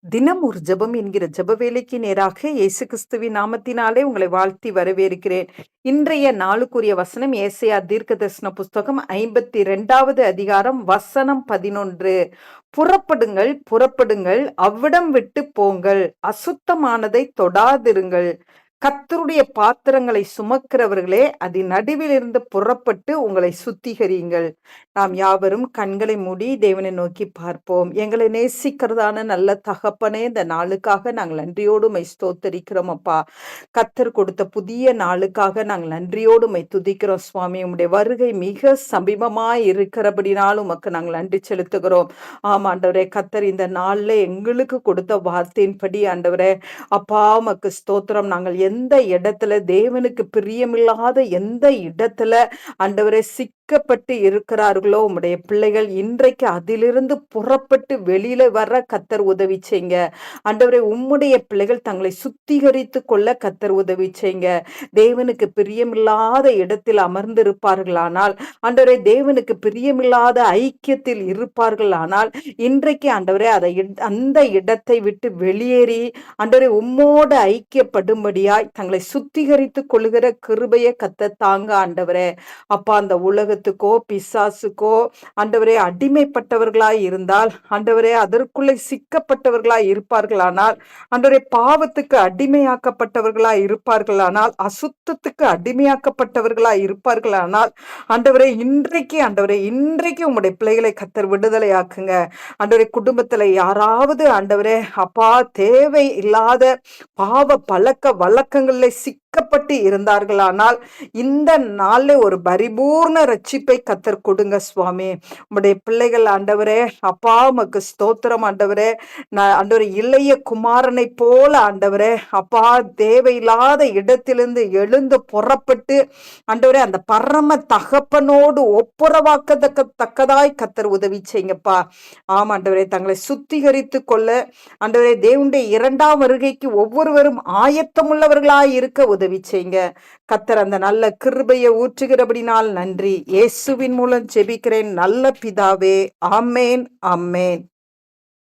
தினம் ஒரு ஜெபம் என்கிற ஜெப வேலைக்கு நேராக இயேசு கிறிஸ்துவின் நாமத்தினாலே உங்களை வாழ்த்தி வரவேற்கிறேன். இன்றைய நாளுக்குரிய வசனம் ஏசாயா தீர்க்கதரிசன புஸ்தகம் 52வது அதிகாரம் வசனம் 11. புறப்படுங்கள், புறப்படுங்கள், அவ்விடம் விட்டு போங்கள், அசுத்தமானதை தொடாதிருங்கள். கர்த்தருடைய பாத்திரங்களை சுமக்கிறவர்களே, அதன் நடுவிலிருந்து புறப்பட்டு உங்களை சுத்திகரியுங்கள். நாம் யாவரும் கண்களை மூடி தேவனை நோக்கி பார்ப்போம். எங்களை நேசிக்கிறதான நல்ல தகப்பனே, இந்த நாளுக்காக நாங்கள் நன்றியோடு உம்மை ஸ்தோத்தரிக்கிறோம் அப்பா. கர்த்தர் கொடுத்த புதிய நாளுக்காக நாங்கள் நன்றியோடு உம்மை துதிக்கிறோம் சுவாமி. உம்முடைய வருகை மிக சமீபமாய் இருக்கிறபடினால் உமக்கு நாங்கள் நன்றி செலுத்துகிறோம். ஆண்டவரே, கர்த்தர் இந்த நாள்ல எங்களுக்கு கொடுத்த வார்த்தையின்படி ஆண்டவரே அப்பா உமக்கு ஸ்தோத்திரம். நாங்கள் எந்த இடத்துல தேவனுக்கு பிரியமில்லாத எந்த இடத்துல ஆண்டவரே சிக்கப்பட்டு இருக்கிறார்களோ உம்முடைய பிள்ளைகள் இன்றைக்கு அதிலிருந்து புறப்பட்டு வெளியில வர கர்த்தர் உதவி செய்யுங்க. ஆண்டவரே, உம்முடைய பிள்ளைகள் தங்களை சுத்திகரித்து கொள்ள கர்த்தர் உதவி செய்யுங்க. தேவனுக்கு பிரியமில்லாத இடத்தில் அமர்ந்திருப்பார்களானால், ஆண்டவரே தேவனுக்கு பிரியமில்லாத ஐக்கியத்தில் இருப்பார்களானால், இன்றைக்கு ஆண்டவரே அந்த இடத்தை விட்டு வெளியேறி ஆண்டவரே உம்மோடு ஐக்கியப்படும்படியாய் தங்களை சுத்திகரித்து கொள்ளுகிற கிருபையை கர்த்தர் தாங்க ஆண்டவரே. அப்பா, அந்த உலகத்துக்கோ பிசாசுக்கோ ஆண்டவரே அடிமைப்பட்டவர்களாய் இருந்தால், ஆண்டவரே அதற்குள்ளே சிக்கப்பட்டவர்களாய் இருப்பார்களானால், ஆண்டவரே பாவத்துக்கு அடிமையாக்கப்பட்டவர்களாய் இருப்பார்களானால், அசுத்தத்துக்கு அடிமையாக்கப்பட்டவர்களாய் இருப்பார்களானால், ஆண்டவரே இன்றைக்கு உம்முடைய பிள்ளைகளை கர்த்தர் விடுதலையாக்குங்க. ஆண்டவரே, குடும்பத்துல யாராவது ஆண்டவரே அப்பா தேவை இல்லாத பாவ பழக்க வழக்கங்கள்ல சிக்கப்பட்டு இருந்தார்களானால், இந்த நாள்ல ஒரு பரிபூர்ண ரட்சிப்பை கர்த்தர் கொடுங்க சுவாமி. உம்முடைய பிள்ளைகள் ஆண்டவரே அப்பா உமக்கு ஸ்தோத்திரம் ஆண்டவரே. ஆண்டவரே, இளைய குமாரனை போல ஆண்டவரே அப்பா தேவையில்லாத இடத்திலிருந்து எழுந்து புறப்பட்டு ஆண்டவரே அந்த பரம தகப்பனோடு ஒப்புரவாக்கத்தக்கதாய் கர்த்தர் உதவி செய்யுங்கப்பா. ஆண்டவரே, தங்களை சுத்திகரித்து கொள்ள ஆண்டவரே தேவனுடைய இரண்டாம் வருகைக்கு ஒவ்வொருவரும் ஆயத்தமுள்ளவர்களாய் இருக்க உதவி செய்யுங்க. கர்த்தர் அந்த நல்ல கிருபையை ஊற்றுகிறபடினால் நன்றி. இயேசுவின் மூலம் ஜெபிக்கிறேன் நல்ல பிதாவே. ஆமேன், ஆமேன்.